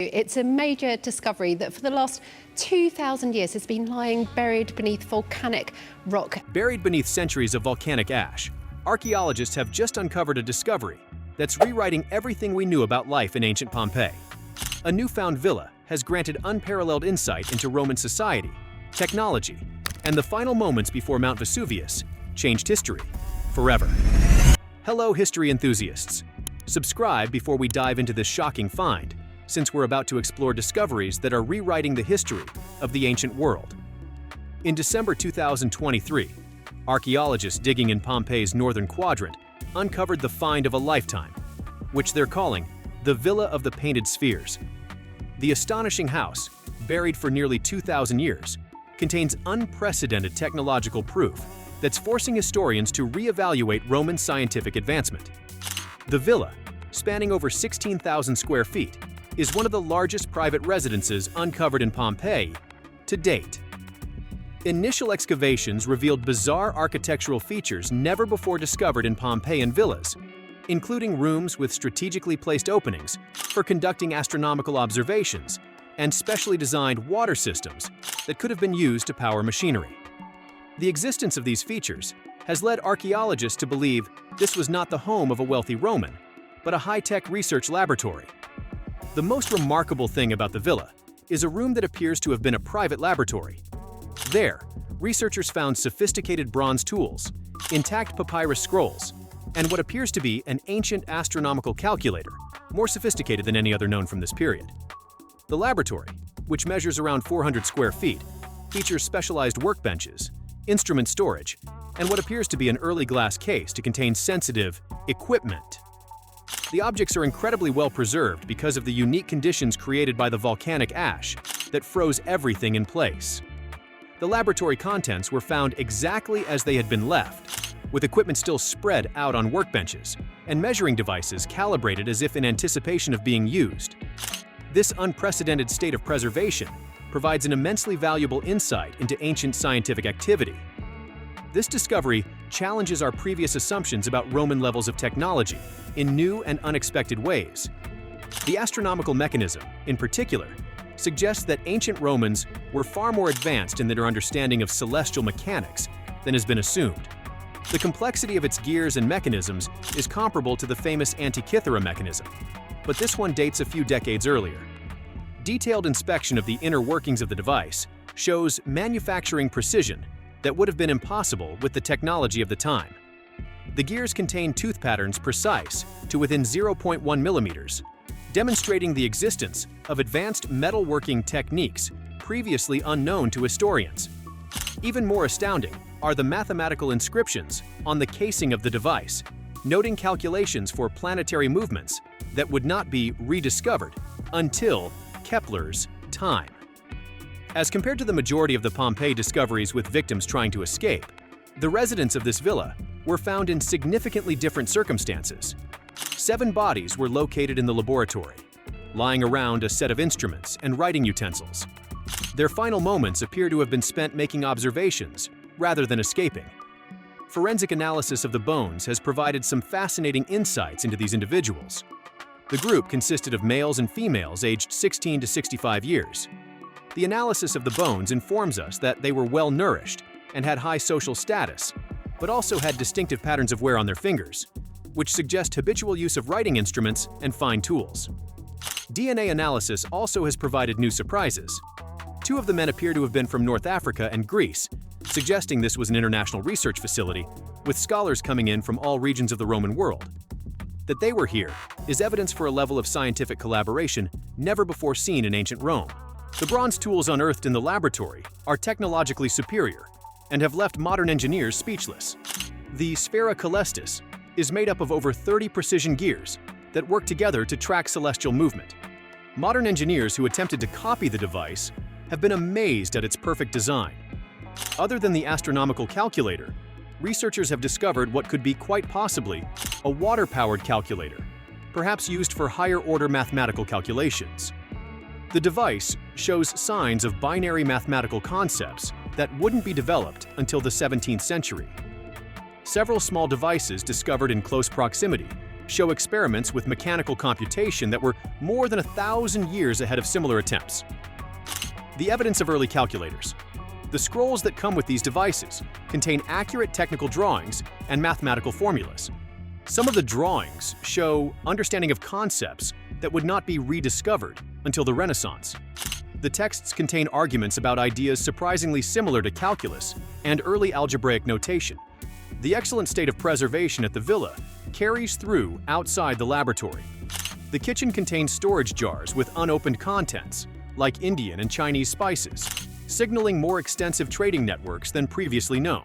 It's a major discovery that for the last 2,000 years has been lying buried beneath volcanic rock. Buried beneath centuries of volcanic ash, archaeologists have just uncovered a discovery that's rewriting everything we knew about life in ancient Pompeii. A newfound villa has granted unparalleled insight into Roman society, technology, and the final moments before Mount Vesuvius changed history forever. Hello, history enthusiasts. Subscribe before we dive into this shocking find, since we're about to explore discoveries that are rewriting the history of the ancient world. In December 2023, archaeologists digging in Pompeii's northern quadrant uncovered the find of a lifetime, which they're calling the Villa of the Painted Spheres. The astonishing house, buried for nearly 2,000 years, contains unprecedented technological proof that's forcing historians to reevaluate Roman scientific advancement. The villa, spanning over 16,000 square feet, is one of the largest private residences uncovered in Pompeii to date. Initial excavations revealed bizarre architectural features never before discovered in Pompeian villas, including rooms with strategically placed openings for conducting astronomical observations and specially designed water systems that could have been used to power machinery. The existence of these features has led archaeologists to believe this was not the home of a wealthy Roman, but a high-tech research laboratory. The most remarkable thing about the villa is a room that appears to have been a private laboratory. There, researchers found sophisticated bronze tools, intact papyrus scrolls, and what appears to be an ancient astronomical calculator, more sophisticated than any other known from this period. The laboratory, which measures around 400 square feet, features specialized workbenches, instrument storage, and what appears to be an early glass case to contain sensitive equipment. The objects are incredibly well preserved because of the unique conditions created by the volcanic ash that froze everything in place. The laboratory contents were found exactly as they had been left, with equipment still spread out on workbenches and measuring devices calibrated as if in anticipation of being used. This unprecedented state of preservation provides an immensely valuable insight into ancient scientific activity. This discovery challenges our previous assumptions about Roman levels of technology in new and unexpected ways. The astronomical mechanism, in particular, suggests that ancient Romans were far more advanced in their understanding of celestial mechanics than has been assumed. The complexity of its gears and mechanisms is comparable to the famous Antikythera mechanism, but this one dates a few decades earlier. Detailed inspection of the inner workings of the device shows manufacturing precision that would have been impossible with the technology of the time. The gears contain tooth patterns precise to within 0.1 millimeters, demonstrating the existence of advanced metalworking techniques previously unknown to historians. Even more astounding are the mathematical inscriptions on the casing of the device, noting calculations for planetary movements that would not be rediscovered until Kepler's time. As compared to the majority of the Pompeii discoveries with victims trying to escape, the residents of this villa were found in significantly different circumstances. 7 bodies were located in the laboratory, lying around a set of instruments and writing utensils. Their final moments appear to have been spent making observations rather than escaping. Forensic analysis of the bones has provided some fascinating insights into these individuals. The group consisted of males and females aged 16 to 65 years. The analysis of the bones informs us that they were well-nourished and had high social status, but also had distinctive patterns of wear on their fingers, which suggest habitual use of writing instruments and fine tools. DNA analysis also has provided new surprises. 2 of the men appear to have been from North Africa and Greece, suggesting this was an international research facility, with scholars coming in from all regions of the Roman world. That they were here is evidence for a level of scientific collaboration never before seen in ancient Rome. The bronze tools unearthed in the laboratory are technologically superior and have left modern engineers speechless. The Sphera Caelestis is made up of over 30 precision gears that work together to track celestial movement. Modern engineers who attempted to copy the device have been amazed at its perfect design. Other than the astronomical calculator, researchers have discovered what could be quite possibly a water-powered calculator, perhaps used for higher-order mathematical calculations. The device shows signs of binary mathematical concepts that wouldn't be developed until the 17th century. Several small devices discovered in close proximity show experiments with mechanical computation that were more than 1,000 years ahead of similar attempts. The evidence of early calculators. The scrolls that come with these devices contain accurate technical drawings and mathematical formulas. Some of the drawings show understanding of concepts that would not be rediscovered until the Renaissance. The texts contain arguments about ideas surprisingly similar to calculus and early algebraic notation. The excellent state of preservation at the villa carries through outside the laboratory. The kitchen contains storage jars with unopened contents, like Indian and Chinese spices, signaling more extensive trading networks than previously known.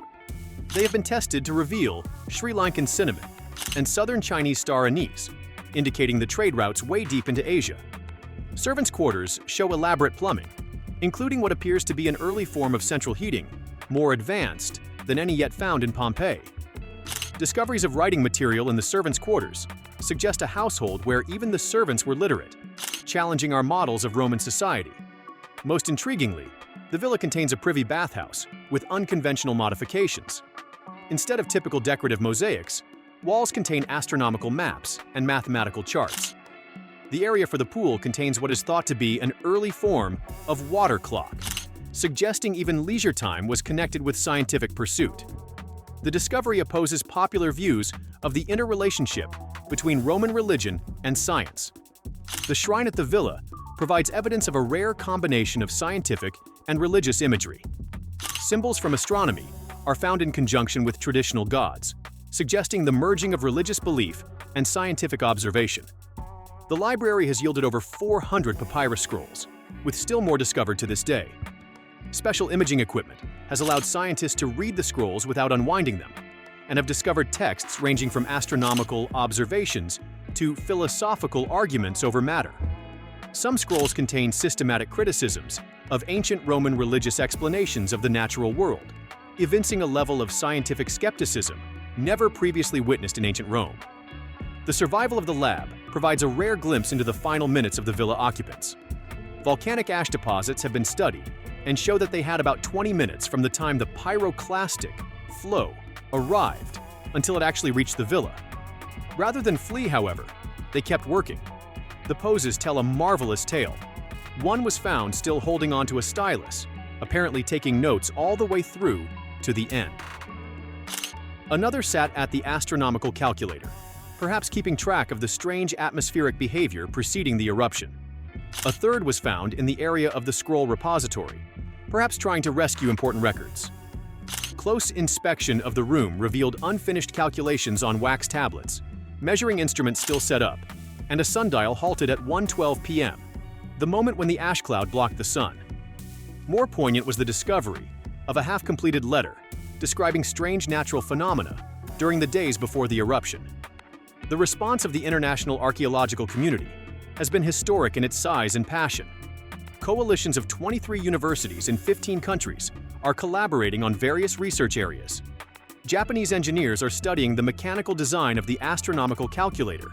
They have been tested to reveal Sri Lankan cinnamon and southern Chinese star anise, indicating the trade routes way deep into Asia. Servants' quarters show elaborate plumbing, including what appears to be an early form of central heating, more advanced than any yet found in Pompeii. Discoveries of writing material in the servants' quarters suggest a household where even the servants were literate, challenging our models of Roman society. Most intriguingly, the villa contains a privy bathhouse with unconventional modifications. Instead of typical decorative mosaics, walls contain astronomical maps and mathematical charts. The area for the pool contains what is thought to be an early form of water clock, suggesting even leisure time was connected with scientific pursuit. The discovery opposes popular views of the interrelationship between Roman religion and science. The shrine at the villa provides evidence of a rare combination of scientific and religious imagery. Symbols from astronomy are found in conjunction with traditional gods, suggesting the merging of religious belief and scientific observation. The library has yielded over 400 papyrus scrolls, with still more discovered to this day. Special imaging equipment has allowed scientists to read the scrolls without unwinding them, and have discovered texts ranging from astronomical observations to philosophical arguments over matter. Some scrolls contain systematic criticisms of ancient Roman religious explanations of the natural world, evincing a level of scientific skepticism never previously witnessed in ancient Rome. The survival of the lab provides a rare glimpse into the final minutes of the villa occupants. Volcanic ash deposits have been studied and show that they had about 20 minutes from the time the pyroclastic flow arrived until it actually reached the villa. Rather than flee, however, they kept working. The poses tell a marvelous tale. One was found still holding onto a stylus, apparently taking notes all the way through to the end. Another sat at the astronomical calculator, perhaps keeping track of the strange atmospheric behavior preceding the eruption. A third was found in the area of the scroll repository, perhaps trying to rescue important records. Close inspection of the room revealed unfinished calculations on wax tablets, measuring instruments still set up, and a sundial halted at 1:12 p.m., the moment when the ash cloud blocked the sun. More poignant was the discovery of a half-completed letter describing strange natural phenomena during the days before the eruption. The response of the international archaeological community has been historic in its size and passion. Coalitions of 23 universities in 15 countries are collaborating on various research areas. Japanese engineers are studying the mechanical design of the astronomical calculator,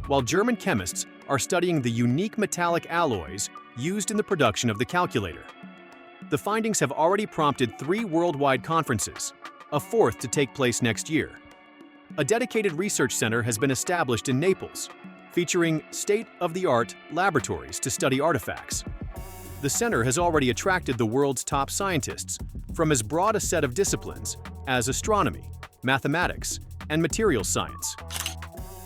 while German chemists are studying the unique metallic alloys used in the production of the calculator. The findings have already prompted 3 worldwide conferences, a 4th to take place next year. A dedicated research center has been established in Naples, featuring state-of-the-art laboratories to study artifacts. The center has already attracted the world's top scientists from as broad a set of disciplines as astronomy, mathematics, and materials science.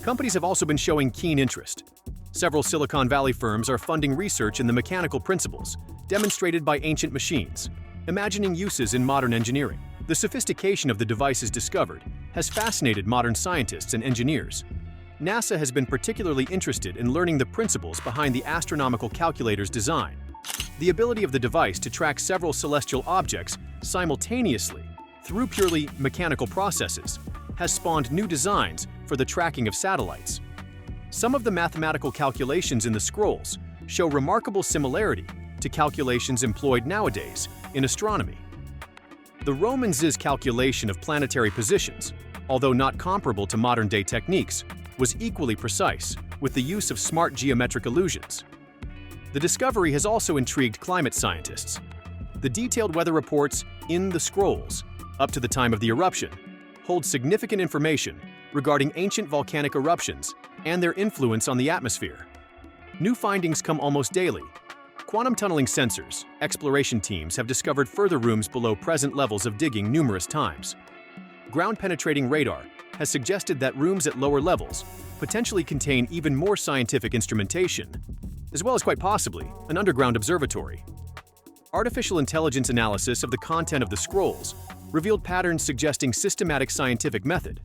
Companies have also been showing keen interest. Several Silicon Valley firms are funding research in the mechanical principles demonstrated by ancient machines, imagining uses in modern engineering. The sophistication of the devices discovered has fascinated modern scientists and engineers. NASA has been particularly interested in learning the principles behind the astronomical calculator's design. The ability of the device to track several celestial objects simultaneously through purely mechanical processes has spawned new designs for the tracking of satellites. Some of the mathematical calculations in the scrolls show remarkable similarity to calculations employed nowadays in astronomy. The Romans' calculation of planetary positions, although not comparable to modern-day techniques, was equally precise, with the use of smart geometric illusions. The discovery has also intrigued climate scientists. The detailed weather reports in the scrolls, up to the time of the eruption, hold significant information regarding ancient volcanic eruptions and their influence on the atmosphere. New findings come almost daily. Quantum tunneling sensors, exploration teams have discovered further rooms below present levels of digging numerous times. Ground-penetrating radar has suggested that rooms at lower levels potentially contain even more scientific instrumentation, as well as quite possibly an underground observatory. Artificial intelligence analysis of the content of the scrolls revealed patterns suggesting systematic scientific method.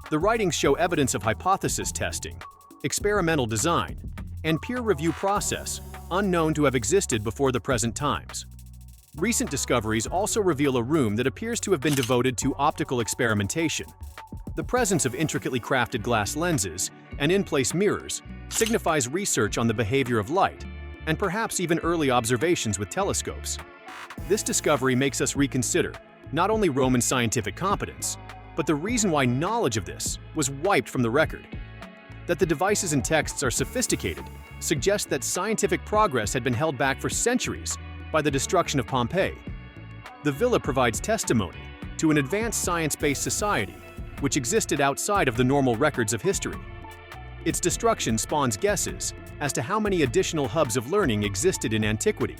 The writings show evidence of hypothesis testing, experimental design, and peer review process unknown to have existed before the present times. Recent discoveries also reveal a room that appears to have been devoted to optical experimentation. The presence of intricately crafted glass lenses and in-place mirrors signifies research on the behavior of light, and perhaps even early observations with telescopes. This discovery makes us reconsider not only Roman scientific competence, but the reason why knowledge of this was wiped from the record. That the devices and texts are sophisticated suggests that scientific progress had been held back for centuries by the destruction of Pompeii. The villa provides testimony to an advanced science-based society which existed outside of the normal records of history. Its destruction spawns guesses as to how many additional hubs of learning existed in antiquity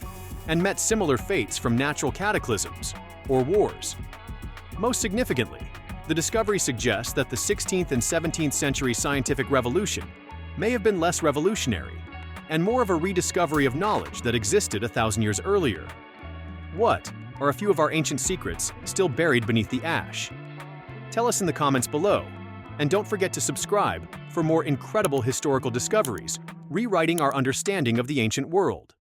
and met similar fates from natural cataclysms or wars. Most significantly, the discovery suggests that the 16th and 17th century scientific revolution may have been less revolutionary and more of a rediscovery of knowledge that existed 1,000 years earlier. What are a few of our ancient secrets still buried beneath the ash? Tell us in the comments below, and don't forget to subscribe for more incredible historical discoveries, rewriting our understanding of the ancient world.